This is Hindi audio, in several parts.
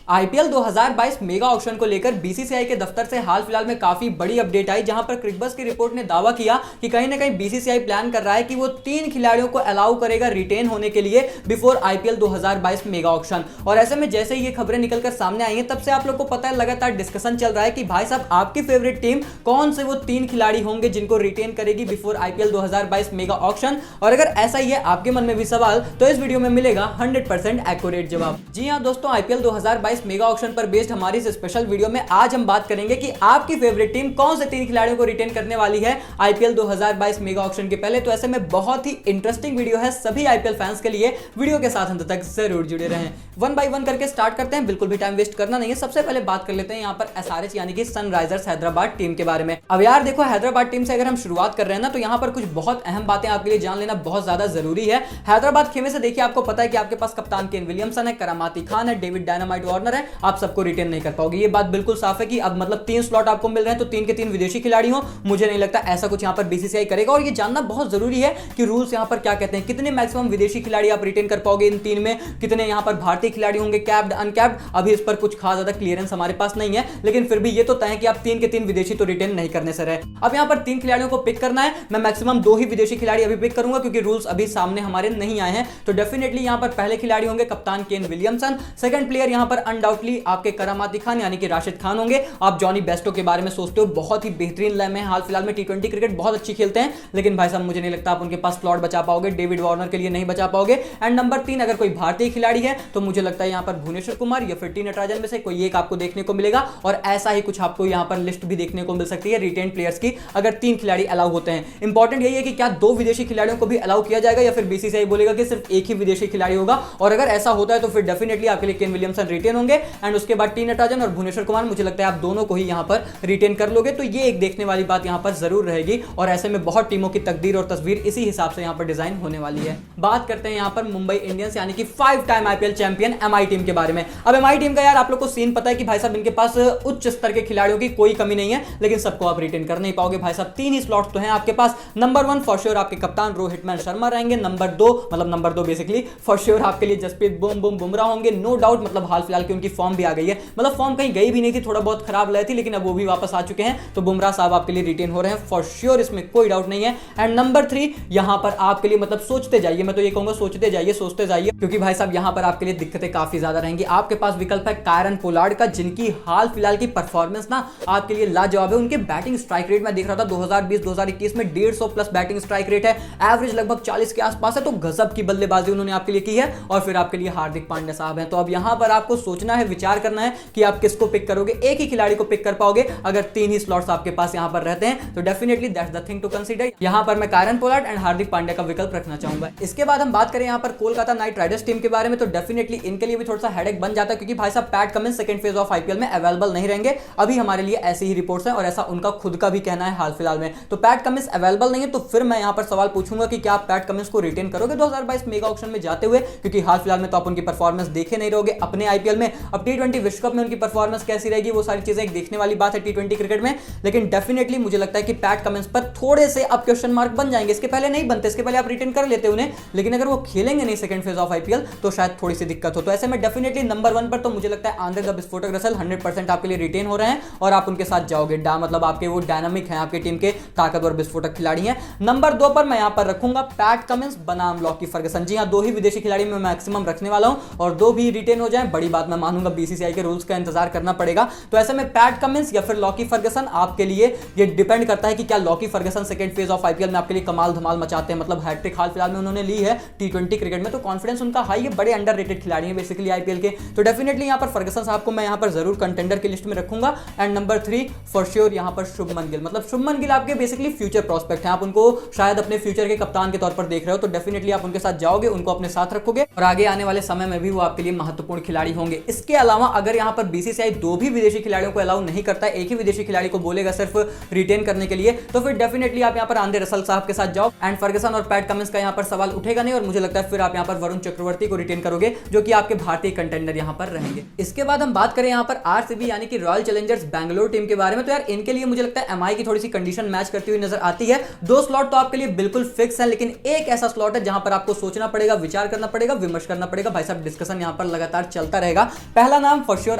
आईपीएल 2022 मेगा ऑक्शन को लेकर बीसीसीआई के दफ्तर से हाल फिलहाल में काफी बड़ी अपडेट आई, जहां पर क्रिकबज़ की रिपोर्ट ने दावा किया कि कहीं ना कहीं बीसीसीआई प्लान कर रहा है कि वो 3 खिलाड़ियों को अलाउ करेगा रिटेन होने के लिए बिफोर आईपीएल 2022 मेगा ऑक्शन। और ऐसे में जैसे ये खबरें निकलकर सामने आई हैं, तब से आप लोग को पता है लगातार डिस्कशन चल रहा है कि भाई साहब आपकी फेवरेट टीम कौन से वो 3 खिलाड़ी होंगे जिनको रिटेन करेगी बिफोर आईपीएल 2022 मेगा ऑक्शन। और अगर ऐसा ही है आपके मन में भी सवाल, तो इस वीडियो में मिलेगा 100% एक्यूरेट जवाब। जी हां दोस्तों, आईपीएल 2022 मेगा ऑक्शन पर बेस्ड हमारी इस स्पेशल वीडियो में आज हम बात करेंगे कि आपकी फेवरेट टीम कौन से 3 खिलाड़ियों को रिटेन करने वाली है आईपीएल 2022 मेगा ऑक्शन के पहले। तो ऐसे में बहुत ही इंटरेस्टिंग वीडियो है सभी आईपीएल फैंस के लिए, वीडियो के साथ अंत तक जरूर जुड़े रहें। वन बाय वन करके स्टार्ट करते हैं, बिल्कुल भी टाइम वेस्ट करना नहीं है। सबसे पहले बात कर लेते हैं यहाँ पर एसआरएच यानी कि सनराइजर्स हैदराबाद टीम के बारे में। अब यार देखो, हैदराबाद टीम से अगर हम शुरुआत कर रहे हैं ना, तो यहाँ पर कुछ बहुत अहम बातें आपके लिए जान लेना बहुत ज्यादा जरूरी है। हैदराबाद खेमे से देखिए, आपको पता है कि आपके पास कप्तान केन विलियमसन है, करामाती खान है, डेविड डायनामाइट वार्नर है, आप सबको रिटेन नहीं कर पाओगे। ये बात बिल्कुल साफ है कि अब मतलब 3 स्लॉट आपको मिल रहे हैं तो 3 के 3 विदेशी खिलाड़ी हो। मुझे नहीं लगता ऐसा कुछ यहाँ पर बीसीसीआई करेगा। और ये जानना बहुत जरूरी है कि रूल्स यहाँ पर क्या कहते हैं, कितने मैक्सिमम विदेशी खिलाड़ी आप रिटेन कर पाओगे इन 3 में, कितने यहाँ पर भारतीय खिलाड़ी होंगे, कैप्ड अनकैप्ड। अभी इस पर कुछ खास ज्यादा क्लियरेंस हमारे पास नहीं है, लेकिन फिर भी ये तो तय है कि आप 3 के 3 विदेशी तो रिटेन नहीं करने से रहे। अब यहाँ पर 3 खिलाड़ियों को पिक करना है। मैं मैक्सिमम 2 ही विदेशी खिलाड़ी अभी पिक करूंगा क्योंकि रूल्स अभी सामने हमारे नहीं आए हैं। तो डेफिनेटली यहाँ पर पहले खिलाड़ी होंगे कप्तान केन विलियमसन। सेकंड प्लेयर यहाँ पर अनडाउटली आपके करामाती खान यानी कि राशिद खान होंगे। आप जॉनी बेस्टो के बारे में सोचते हो, बहुत ही बेहतरीन लय में हाल फिलहाल में टी20 क्रिकेट बहुत अच्छी खेलते हैं, लेकिन भाई साहब मुझे नहीं लगता आप उनके पास स्लॉट बचा पाओगे, डेविड वार्नर के लिए नहीं बचा पाओगे। एंड नंबर 3 अगर कोई भारतीय खिलाड़ी है तो मुझे लगता है यहाँ पर भुवनेश्वर कुमार या फिर टी नटराजन में से कोई एक आपको देखने को मिलेगा। और ऐसा ही कुछ आपको यहाँ पर लिस्ट भी देखने को मिल सकती है रिटेन प्लेयर्स की, अगर 3 खिलाड़ी अलाउ होते हैं। इंपॉर्टेंट यही है कि क्या 2 विदेशी खिलाड़ियों को भी अलाउ किया जाएगा या फिर बीसीसीआई बोलेगा कि सिर्फ एक ही विदेशी खिलाड़ी होगा। और अगर ऐसा होता है तो फिर डेफिनेटली आपके लिए केन विलियमसन रिटेन होंगे एंड उसके बाद टी नटराजन और भुवनेश्वर कुमार, मुझे लगता है आप दोनों को ही यहाँ पर रिटेन कर लोगे। तो ये एक देखने वाली बात यहाँ पर जरूर रहेगी। और ऐसे में बहुत टीमों की तकदीर और तस्वीर इसी हिसाब से यहाँ पर डिजाइन होने वाली है। बात करते हैं यहाँ पर मुंबई इंडियंस यानी कि 5 time IPL champion MI team के बारे में। अब एमआई टीम का यार आप लोग को सीन पता है कि भाई साहब इनके पास उच्च स्तर के खिलाड़ियों की कोई कमी नहीं है, लेकिन सबको आप रिटेन कर नहीं पाओगे। भाई साहब 3 ही स्लॉट्स तो हैं आपके पास। नंबर 1 फॉर श्योर आपके कप्तान रोहित शर्मा रहेंगे। नंबर 2 बेसिकली फॉर श्योर आपके लिए जसप्रीत बुमराह होंगे, नो डाउट। मतलब हाल फिलहाल की उनकी फॉर्म भी आ गई है, मतलब फॉर्म कहीं गई भी नहीं थी, थोड़ा बहुत खराब लगी थी, लेकिन अब वो भी वापस आ चुके हैं। तो बुमराह साहब आपके लिए रिटेन हो रहे हैं फॉर श्योर, इसमें कोई डाउट नहीं है। एंड नंबर 3 यहां पर आपके लिए मतलब सोचते जाइए, मैं तो ये कहूंगा सोचते जाइए, सोचते जाइए, क्योंकि भाई साहब यहां पर आपके लिए दिक्कतें काफी ज्यादा रहेंगी। आपके पास विकल्प है कायरन पोलार्ड का, जिनकी हाल फिलहाल की परफॉर्मेंस ना आपके लिए लाजवाब है। उनके बैटिंग स्ट्राइक रेट मैं देख रहा था 2020-2021 में 150 प्लस बैटिंग स्ट्राइक रेट है, एवरेज लगभग 40 के आसपास है। तो गजब की बल्लेबाजी उन्होंने आपके लिए की है। और फिर आपके लिए हार्दिक पांड्या साहब हैं। तो अब यहां पर आपको सोचना है, विचार करना है कि आप किसको पिक करोगे। एक ही खिलाड़ी को पिक कर पाओगे अगर 3 ही स्लॉट्स आपके पास यहां पर रहते हैं। तो definitely that's the thing to consider. यहां पर मैं Kieron Pollard and Hardik Pandya का विकल्प रखना चाहूंगा। इसके बाद हम बात करें यहां पर कोलकाता नाइट राइडर्स टीम के बारे में, तो डेफिनेटली इनके लिए भी थोड़ा सा हेडेक बन जाता है, क्योंकि भाई साहब PAT Cummins second phase of IPL में अवेलेबल नहीं रहेंगे। अभी हमारे लिए ऐसी ही रिपोर्ट्स हैं और ऐसा उनका खुद का भी कहना है हाल फिलहाल में। तो पैट कमिंस अवेलेबल नहीं है, तो फिर मैं यहां पर सवाल पूछूंगा कि क्या आप पैट कमिंस को रिटेन करोगे 2022 मेगा ऑक्शन में जाते हुए, क्योंकि हाल फिलहाल में तो आप उनकी परफॉर्मेंस देखे नहीं रहोगे अपने आईपीएल में। अब टी20 विश्व कप में उनकी परफॉर्मेंस कैसी रहेगी, वो सारी चीजें एक देखने वाली बात है टी20 क्रिकेट में। लेकिन डेफिनेटली मुझे लगता है कि पैट कमिंस पर थोड़े से अब क्वेश्चन मार्क बन जाएंगे। इसके पहले नहीं बनते, इसके पहले आप रिटेन कर लेते उन्हें, लेकिन अगर वो खेलेंगे नहीं सेकंड फेज ऑफ आईपीएल तो शायद थोड़ी सी दिक्कत हो। तो ऐसे में डेफिनेटली नंबर 1 पर तो मुझे लगता है आंद्रे द विस्फोटक रसेल 100% आपके लिए रिटेन हो रहे हैं और आप उनके साथ जाओगे। मतलब आपके वो डायनामिक हैं, आपकी टीम के ताकतवर विस्फोटक खिलाड़ी हैं। नंबर 2 पर मैं यहां पर रखूंगा पैट कमिंस बनाम लॉकी फर्गसन। जी हां, 2 ही विदेशी खिलाड़ी मैं मैक्सिमम रखने वाला हूं और 2 भी रिटेन हो जाएं, बड़ी बात मैं मानूंगा। बीसीसीआई के रूल्स का इंतजार करना पड़ेगा। तो ऐसे में पैट कमिंस या फिर लॉकी फर्गसन आपके लिए ये डिपेंड करता है कि क्या Lockie Ferguson second phase of IPL में आपके लिए कमाल धमाल मचाते हैं। मतलब हैट्रिक हाल फिलहाल में उन्होंने ली है टी20 क्रिकेट में, तो कॉन्फिडेंस उनका हाई है, बड़े अंडररेटेड खिलाड़ी हैं बेसिकली आईपीएल के। तो डेफिनेटली यहां पर फर्गसन साहब को मैं यहां पर जरूर कंटेंडर की लिस्ट में रखूंगा। एंड नंबर 3 फॉर श्योर यहां पर शुभमन गिल। मतलब शुभमन गिल आपके बेसिकली फ्यूचर प्रोस्पेक्ट हैं, आप उनको शायद अपने फ्यूचर के कप्तान के तौर पर देख रहे हो। तो डेफिनेटली आप उनके साथ जाओगे, उनको अपने साथ रखोगे और आगे आने वाले समय में भी वो आपके लिए महत्वपूर्ण खिलाड़ी होंगे। इसके अलावा अगर यहां पर बीसीसीआई 2 भी विदेशी खिलाड़ियों को अलाउ नहीं करता है, एक ही विदेशी खिलाड़ी को बोलेगा सिर्फ रिटेन करने के लिए, तो फिर डेफिनेटली आप यहां पर आंद्रे रसेल साहब के साथ जाओ। एंड फर्गसन और पैट कमिंस का यहां पर सवाल उठेगा नहीं और मुझे लगता है फिर आप यहां पर वरुण चक्रवर्ती को रिटेन करोगे, जो कि आपके भारतीय कंटेंडर यहां पर रहेंगे। इसके बाद हम बात करें यहां पर आरसीबी यानी कि रॉयल चैलेंजर्स बैंगलोर टीम के बारे में, तो यार इनके लिए मुझे लगता है एमआई की थोड़ी सी कंडीशन मैच करती हुई नजर आती है। 2 स्लॉट तो आपके लिए बिल्कुल फिक्स है, लेकिन एक ऐसा स्लॉट है जहां पर आपको सोचना पड़ेगा, विचार करना पड़ेगा, विमर्श करना पड़ेगा। भाई साहब डिस्कशन यहां पर लगातार चलता रहेगा। पहला नाम फॉर श्योर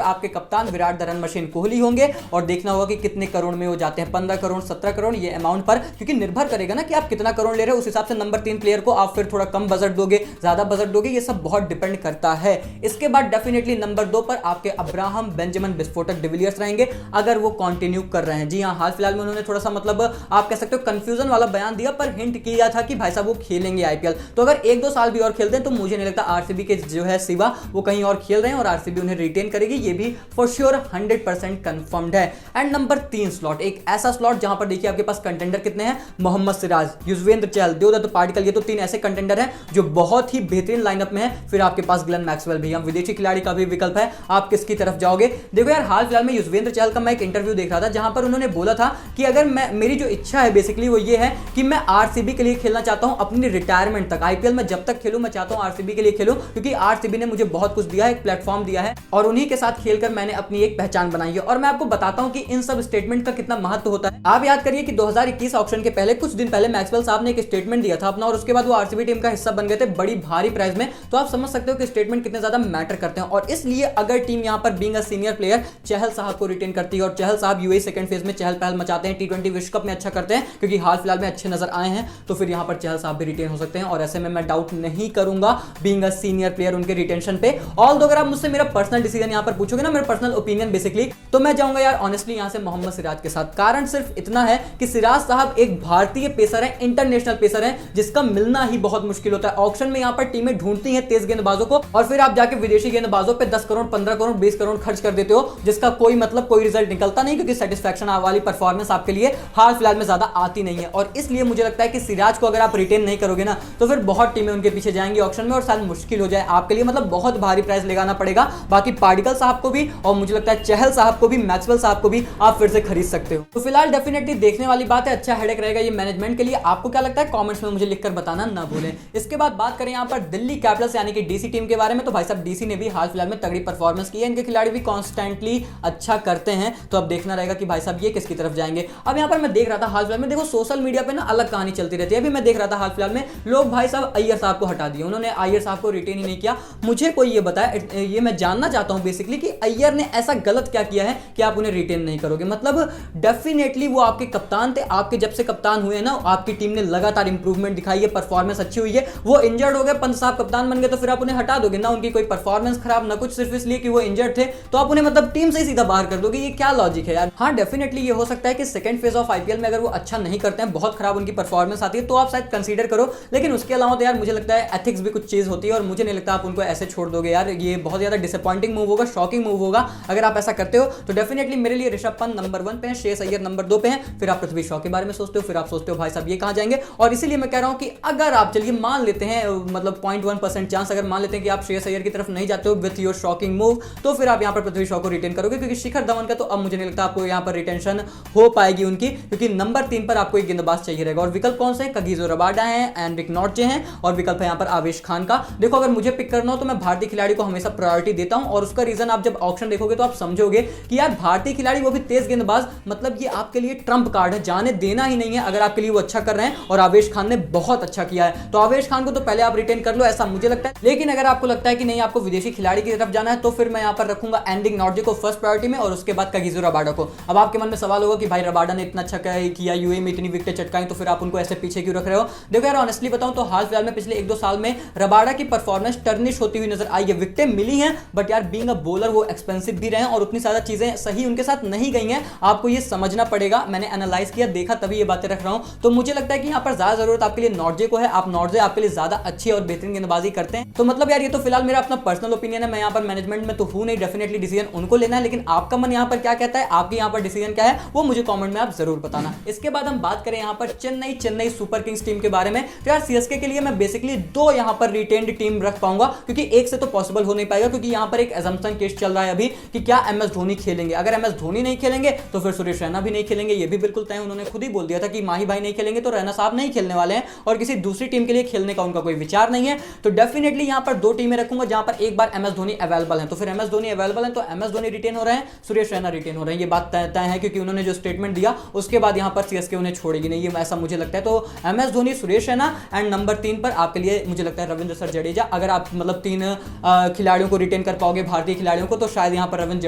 आपके कप्तान Virat the run machine Kohli होंगे, और देखना होगा कि कितने करोड़ में वो जाते हैं, 15 करोड़ 17 करोड़ ये अमाउंट पर, क्योंकि निर्भर करेगा ना कि आप कितना करोड़ ले रहे हो, उस हिसाब से नंबर 3 प्लेयर को आप फिर थोड़ा कम बजट दोगे, ज्यादा बजट दोगे, ये सब बहुत डिपेंड करता है। इसके बाद डेफिनेटली नंबर 2 पर आपके अब्राहम बेंजामिन विस्फोटक डिविलियर्स रहेंगे, अगर वो कंटिन्यू कर रहे हैं। जी हां, हाल फिलहाल में उन्होंने थोड़ा सा मतलब आप कह सकते हो कंफ्यूजन वाला बयान दिया, पर हिंट किया था कि भाई साहब वो खेलेंगे आईपीएल, तो अगर 1-2 साल भी और खेलते हैं तो मुझे नहीं लगता आरसीबी के जो है सिवा वो कहीं और खेल रहे हैं और आरसीबी उन्हें रिटेन करेगी, ये भी फॉर श्योर 100% कंफर्म्ड है। एंड नंबर 3 स्लॉट, एक ऐसा स्लॉट जहां पर देखिए आपके पास कंटेंडर कितने हैं, मोहम्मद सिराज, युजवेंद्र चहल, देवदत्त पाडिक्कल, ये तो 3 ऐसे कंटेंडर हैं जो बहुत ही बेहतरीन लाइनअप में है। फिर आपके पास ग्लेन मैक्सवेल भी, हम विदेशी खिलाड़ी का भी विकल्प है, आप किसकी तरफ जाओगे? देखो यार, हाल फिलहाल में युजवेंद्र चहल का मैं एक इंटरव्यू देख रहा था जहां पर उन्होंने बोला था कि अगर मेरी जो इच्छा है बेसिकली वो ये है कि मैं आरसीबी के लिए खेलना चाहता हूं अपनी रिटायरमेंट तक, आईपीएल में जब तक खेलूं मैं चाहता हूं आरसीबी के लिए खेलूं, क्योंकि आरसीबी ने मुझे बहुत कुछ दिया है, एक प्लेटफॉर्म दिया है और उन्हीं के साथ खेलकर मैंने अपनी एक पहचान बनाई है। और मैं आपको बताता हूं कि इन सब स्टेटमेंट का कितना महत्व होता है। आप याद करिए कि 2021 ऑक्शन के पहले कुछ दिन पहले मैक्सवेल साहब ने एक स्टेटमेंट दिया था अपना, और उसके बाद वो आरसीबी टीम का हिस्सा बन गए थे बड़ी भारी प्राइस में, तो आप समझ सकते हो कि स्टेटमेंट कितने ज्यादा मैटर करते हैं। और इसलिए अगर टीम यहां पर बीइंग अ सीनियर प्लेयर चहल साहब को रिटेन करती है, और चहल साहब यूएई सेकंड फेज में चहल पहल मचाते हैं, टी20 विश्व कप में अच्छा करते हैं क्योंकि हाल फिलहाल में अच्छे नजर आए हैं, तो फिर यहां पर चहल साहब भी रिटेन हो सकते हैं। और ऐसे में मैं डाउट नहीं करूंगा बीइंग अ सीनियर प्लेयर उनके रिटेंशन पे। ऑल्दो अगर आप मुझसे मेरा पर्सनल डिसीजन यहां पर पूछोगे ना, मेरा पर्सनल ओपिनियन बेसिकली, तो मैं जाऊंगा यार ऑनेस्टली यहां से मोहम्मद सिराज के साथ। कारण सिर्फ इतना है कि सिराज साहब एक भारतीय पेसर है, इंटरनेशनल पेसर है, जिसका मिलना ही बहुत मुश्किल होता है। ऑक्शन में यहां पर टीमें ढूंढती हैं तेज गेंदबाजों को, और फिर आप जाके विदेशी गेंदबाजों पे 10 करोड़ 15 करोड़ 20 करोड़ खर्च कर देते हो, जिसका कोई मतलब कोई रिजल्ट निकलता नहीं, क्योंकि सेटिस्फैक्शन वाली परफॉर्मेंस आपके लिए हाल फिलहाल में ज्यादा आती नहीं है। और इसलिए मुझे लगता है कि सिराज को अगर आप रिटेन नहीं करोगे ना, तो फिर बहुत टीमें उनके पीछे जाएंगी ऑक्शन में, और शायद मुश्किल हो जाए आपके लिए, मतलब बहुत भारी प्राइस लगाना पड़ेगा। बाकी पाडिक्कल साहब को भी, और मुझे लगता है चहल साहब को भी, मैक्सवेल साहब को भी आप फिर से खरीद सकते हो। तो फिलहाल डेफिनेटली देखने वाली बात है, अच्छा हेडेक रहेगा ये मैनेजमेंट के लिए। आपको क्या लगता है कमेंट्स में मुझे लिखकर बताना ना भूलें। इसके बाद बात करें यहां पर दिल्ली कैपिटल्स यानी कि डीसी टीम के बारे में, तो भाई साहब डीसी ने भी हाल फिलहाल में तगड़ी परफॉर्मेंस की है, इनके खिलाड़ी भी कॉन्स्टेंटली अच्छा करते हैं, तो अब देखना रहेगा कि भाई साहब ये किसकी तरफ जाएंगे। अब यहां पर मैं देख रहा था हाल फिलहाल में, देखो सोशल मीडिया पे ना अलग कहानी चलती रहती है। अभी मैं देख रहा था हाल फिलहाल में लोग भाई साहब अय्यर साहब को हटा दिया, उन्होंने अय्यर साहब को रिटेन ही नहीं किया। मुझे कोई ये बताया, ये मैं जानना चाहता हूं बेसिकली कि अय्यर ने ऐसा गलत क्या किया है कि आप उन्हें रिटेन नहीं करोगे। मतलब डेफिनेटली वो आपके कप्तान थे, आपके जब से कप्तान हुए ना आपकी टीम ने लगातार इंप्रूवमेंट दिखाई है, परफॉर्मेंस अच्छी हुई है। वो इंजर्ड हो गए, पंत साहब कप्तान बन गए, तो फिर आप उन्हें हटा दोगे ना, उनकी कोई परफॉर्मेंस खराब ना कुछ, सिर्फ इसलिए कि वो इंजर्ड थे तो आप उन्हें मतलब टीम से ही सीधा बाहर कर दोगे, ये क्या लॉजिक है यार। हाँ डेफिनेटली ये हो सकता है कि सेकंड फेज ऑफ आईपीएल में अगर वो अच्छा नहीं करते हैं, बहुत खराब उनकी परफॉर्मेंस आती है, तो आप शायद कंसीडर करो, लेकिन उसके अलावा तो यार मुझे लगता है एथिक्स भी कुछ चीज होती है, और मुझे नहीं लगता आप उनको ऐसे छोड़ दोगे यार। ये बहुत ज्यादा डिसअपॉइंटिंग मूव होगा, शॉकिंग मूव होगा अगर आप ऐसा करते हो। तो डेफिनेटली मेरे लिए ऋषभ पंत नंबर 1 पे है, श्रेयस अय्यर नंबर 2 पे है, फिर आप पृथ्वी शॉ के बारे में सोचते हो, फिर आप सोचते हो भाई साहब ये कहां जाएंगे। और इसीलिए मैं कह रहा हूं कि अगर आप चलिए मान लेते हैं मतलब 0.1% चांस अगर मान लेते हैं कि आप श्रेयस अय्यर की तरफ नहीं जाते हो विथ योर शॉकिंग मूव, तो फिर आप यहां पर पृथ्वी शॉ को रिटेन करोगे, क्योंकि शिखर धवन का तो अब मुझे नहीं लगता आपको यहां पर रिटेंशन हो पाएगी उनकी, क्योंकि नंबर 3 पर आपको एक गेंदबाज चाहिए रहेगा। और विकल्प कौन से हैं? कगिसो रबाडा है, एनरिक नॉर्जे हैं, और विकल्प है यहां पर आवेश खान का। देखो अगर मुझे पिक करना हो तो मैं भारतीय खिलाड़ी को हमेशा प्रायोरिटी देता हूं, और उसका रीजन आप जब ऑक्शन देखोगे तो आप समझोगे कि यार भारतीय खिलाड़ी वो भी तेज गेंदबाज, मतलब ये आपके लिए ट्रम्प कार्ड है, जाने देना ही नहीं है अगर आपके लिए वो अच्छा कर रहे हैं। और आवेश खान ने बहुत अच्छा किया है, तो आवेश खान को तो पहले आप रिटेन कर लो, ऐसा मुझे लगता है। लेकिन अगर आपको लगता है कि नहीं आपको विदेशी खिलाड़ी की तरफ जाना है, तो फिर मैं यहां पर रखूंगा एनरिक नॉर्जे को फर्स्ट प्रायोरिटी में, और उसके बाद कगिसो रबाडा को। अब आपके मन में सवाल होगा कि भाई रबाडा ने इतना अच्छा किया, यूएई में इतनी विकेट चटकाई, तो फिर आप उनको ऐसे पीछे क्यों रख रहे हो? देखो यार ऑनेस्टली बताऊं तो हाल फिलहाल में पिछले 1-2 साल में रबाडा की परफॉर्मेंस टर्निश होती हुई नजर आई है। विकेटें मिली हैं, बट यार बीइंग अ बॉलर वो एक्सपेंसिव भी रहे हैं, और उतनी ज्यादा चीजें सही उनके साथ नहीं गई हैं। आपको ये समझना पड़ेगा, मैंने एनालाइज किया, देखा, तभी ये बातें रख रहा हूं। तो मुझे लगता है कि यहां पर ज्यादा जरूरत आपके लिए नॉर्जे को है, आप नॉर्जे आपके लिए ज्यादा अच्छी और बेहतरीन गेंदबाजी करते हैं। तो मतलब यार ये तो फिलहाल मेरा अपना पर्सनल ओपिनियन है, मैं यहां पर मैनेजमेंट में तो हूं नहीं, डेफिनेटली डिसीजन उनको लेना है, लेकिन आपका मन यहां पर क्या कहता है, आपकी यहां पर डिसीजन क्या है, वो मुझे कमेंट में आप जरूर बताना। इसके बाद हम बात करें यहां पर चेन्नई सुपर किंग्स टीम के बारे में, तो यार सीएसके के लिए मैं बेसिकली 2 यहां पर रिटेन्ड टीम रख पाऊंगा, क्योंकि एक से तो पॉसिबल हो नहीं पाएगा, क्योंकि यहां पर एक असम्पशन केस चल रहा है अभी कि क्या एमएस धोनी खेलेंगे। अगर एमएस धोनी नहीं खेलेंगे तो फिर सुरेश रैना भी नहीं खेलेंगे, ये भी बिल्कुल तय, उन्होंने खुद ही बोल दिया था कि माही भाई नहीं खेलेंगे तो रैना साहब नहीं खेलने वाले हैं, और किसी दूसरी टीम के लिए खेलने का उनका कोई विचार नहीं है। तो डेफिनेटली यहां पर 2 टीमें रखूंगा जहां पर एक बार एमएस धोनी अवेलेबल है, तो फिर एमएस धोनी अवेलेबल है तो एमएस धोनी रिटेन हो रहे हैं, सुरेश रैना रिटेन हो रहे हैं, ये बात तय है, क्योंकि उन्होंने जो स्टेटमेंट दिया उसके बाद यहां पर सीएसके उन्हें छोड़ेगी नहीं, ये ऐसा मुझे लगता है। तो MS Dhoni, Suresh Raina, and number 3 पर आपके लिए मुझे लगता है रविंद्र सर जडेजा। अगर आप मतलब 3 खिलाड़ियों को रिटेन कर पाओगे भारतीय खिलाड़ियों को, तो शायद यहाँ पर रविंद्र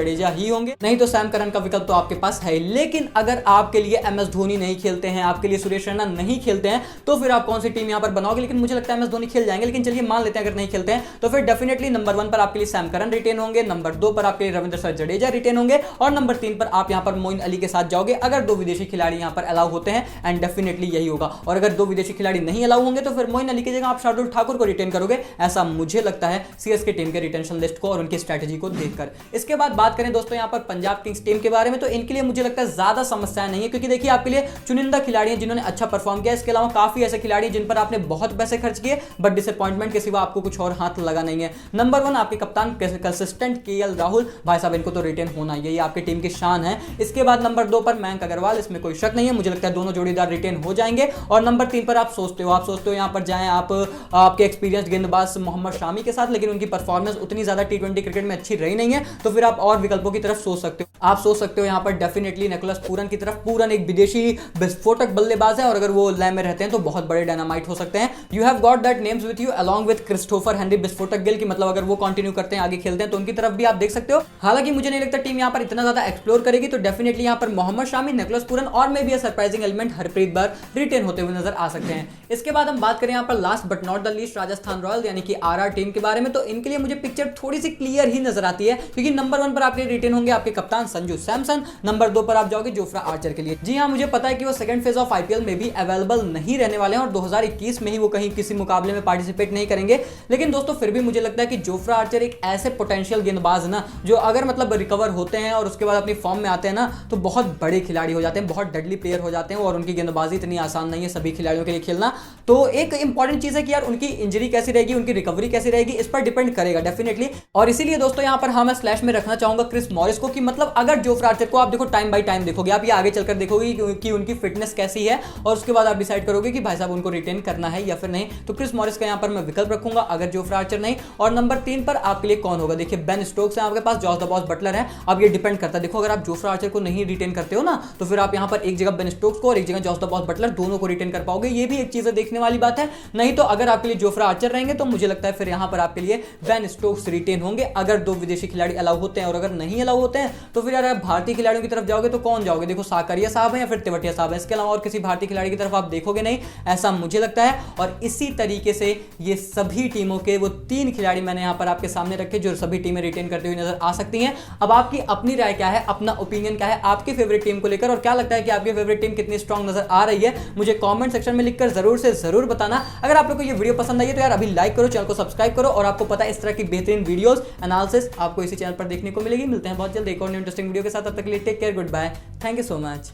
जडेजा ही होंगे, नहीं तो सैम करन का विकल्प तो आपके पास है। लेकिन अगर आपके लिए एम एस धोनी नहीं खेलते हैं, आपके लिए सुरेश रैना नहीं खेलते हैं, तो फिर आप कौन सी टीम यहाँ पर बनाओगे? लेकिन मुझे लगता है एम एस धोनी खेल जाएंगे, लेकिन चलिए मान लेते हैं अगर नहीं खेलते हैं तो फिर डेफिनेटली नंबर 1 पर आपके लिए सैम करन रिटेन होंगे, नंबर 2 पर आपके लिए रविंद्र जडेजा रिटेन होंगे और नंबर 3 पर आप यहाँ पर मोइन अली के साथ जाओगे अगर 2 विदेशी खिलाड़ी यहाँ पर अलाउ होते हैं, एंड डेफिनेटली यही होगा। और अगर 2 विदेशी खिलाड़ी नहीं अलाउ होंगे तो फिर मोइन अली की जगह आप शार्दुल ठाकुर को रिटेन करोगे, ऐसा मुझे लगता है सीएसके टीम के रिटेंशन लिस्ट को और उनकी स्ट्रेटजी को देखकर। इसके बाद बात करें दोस्तों यहाँ पर पंजाब किंग्स टीम के बारे में, तो इनके लिए मुझे लगता है ज्यादा समस्या नहीं है, क्योंकि देखिए आपके लिए चुनिंदा खिलाड़ी हैं जिन्होंने अच्छा परफॉर्म किया, इसके अलावा काफी ऐसे खिलाड़ी जिन पर आपने बहुत पैसे खर्च किए बट डिसअपॉइंटमेंट के सिवा आपको कुछ और हाथ लगा नहीं है। नंबर 1 आपके कप्तान कंसिस्टेंट केएल राहुल, भाई साहब इनको तो रिटेन होना ही है, ये आपकी टीम की शान है। इसके बाद नंबर 2 पर मयंक अग्रवाल, इसमें कोई शक नहीं है, मुझे लगता है दोनों जोड़ीदार रिटेन हो जाएंगे। और नंबर 3 पर आप सोचते हो यहाँ पर जाएं आप आपके एक्सपीरियंस गेंदबाज मोहम्मद शामी के साथ, लेकिन उनकी परफॉर्मेंस उतनी ज्यादा टी20 क्रिकेट में अच्छी रही नहीं है, तो फिर आप और विकल्पों की तरफ सोच सकते हो। आप सोच सकते हो यहाँ पर डेफिनेटली निकोलस पूरन की तरफ। पूरन एक विदेशी विस्फोटक बल्लेबाज है और अगर वो लय में रहते हैं तो बहुत बड़े डायनामाइट हो सकते हैं। You have got that names with you along with Christopher Henry विस्फोटक गिल की, मतलब अगर वो कंटिन्यू करते हैं आगे खेलते हैं तो उनकी तरफ भी आप देख सकते हो। हालांकि मुझे नहीं लगता टीम यहाँ पर इतना ज्यादा एक्सप्लोर करेगी, तो डेफिनेटली यहाँ पर मोहम्मद शामी, निकोलस पूरन और may be surprising element Harpreet Brar retain होते हुए नजर आ सकते हैं। इसके बाद हम बात करें यहाँ पर last but not the least Rajasthan Royals यानी कि आरआर टीम के बारे में, तो इनके लिए मुझे पिक्चर थोड़ी सी क्लियर ही नजर आती है, क्योंकि नंबर 1 पर आपके रिटेन होंगे आपके कप्तान संजू सैमसन, नंबर 2 पर आप जाओगे जोफ्रा आर्चर के लिए। जी हाँ, मुझे पता है कि वो सेकंड फेज ऑफ आईपीएल में भी अवेलेबल नहीं रहने वाले हैं और 2021 में ही वो कहीं किसी मुकाबले में पार्टिसिपेट नहीं करेंगे, लेकिन दोस्तों फिर भी मुझे लगता है कि जोफ्रा आर्चर एक ऐसे पोटेंशियल गेंदबाज ना जो अगर मतलब रिकवर होते हैं और उसके बाद अपनी फॉर्म में आते हैं ना तो बहुत बड़े खिलाड़ी हो जाते हैं, बहुत डेडली प्लेयर हो जाते हैं और उनकी गेंदबाजी इतनी आसान नहीं है सभी खिलाड़ियों के लिए खेलना। तो एक इंपॉर्टेंट चीज है कि यार उनकी इंजरी कैसी रहेगी, उनकी रिकवरी कैसी रहेगी, इस पर डिपेंड करेगा डेफिनेटली। और इसीलिए दोस्तों यहाँ पर हाँ मैं स्लैश में रखना चाहूंगा क्रिस मॉरिस को, कि मतलब अगर जोफ्रा आर्चर को आप देखो टाइम बाय टाइम देखोगे, आप ये आगे चलकर देखोगे कि उनकी फिटनेस कैसी है और उसके बाद आप डिसाइड करोगे कि भाई साहब उनको रिटेन करना है या फिर नहीं। तो क्रिस मॉरिस का यहाँ पर मैं विकल्प रखूंगा अगर जोफ्रा आर्चर नहीं। और नंबर 3 पर आपके लिए कौन होगा? देखिए बेन स्टोक्स है आपके पास, जॉस द बॉस बटलर है, अब ये डिपेंड करता है। देखो अगर आप जोफ्रा आर्चर को नहीं रिटेन करते हो ना तो फिर आप यहाँ पर एक जगह बेन स्टोक्स को और एक जगह जॉस द बॉस बटलर दोनों को रिटेन कर पाओगे, ये भी एक चीज देखने वाली बात है। नहीं तो अगर आपके लिए जोफ्रा आर्चर रहेंगे तो मुझे लगता है फिर यहाँ पर आपके लिए बेन स्टोक्स रिटेन होंगे अगर 2 विदेशी खिलाड़ी अलाउ होते हैं। और अगर नहीं अलाउ होते हैं तो फिर यार भारतीय खिलाड़ियों की तरफ जाओगे तो कौन जाओगे? देखो साकरिया साहब है या फिर तेवटिया साहब है, इसके अलावा और किसी भारतीय खिलाड़ी की तरफ आप देखोगे नहीं, ऐसा मुझे लगता है। और इसी तरीके से ये सभी टीमों के वो 3 खिलाड़ी मैंने यहाँ पर आपके सामने रखे जो सभी टीमें रिटेन करते हुए नजर आ सकती हैं। अब आपकी अपनी राय क्या है, अपना ओपिनियन क्या है आपकी फेवरेट टीम को लेकर, और क्या लगता है कि आपकी फेवरेट टीम कितनी स्ट्रांग नजर आ रही है, मुझे कमेंट सेक्शन में लिखकर जरूर से जरूर बताना। अगर आप लोग को ये वीडियो पसंद आई है तो यार अभी लाइक करो, चैनल को सब्सक्राइब करो, और आपको पता है इस तरह की बेहतरीन वीडियोस एनालिसिस आपको इसी चैनल पर देखने को मिलेगी। मिलते हैं बहुत जल्द एक और इंटरेस्टिंग वीडियो के साथ, तब तक के लिए take care, good bye, thank you so much.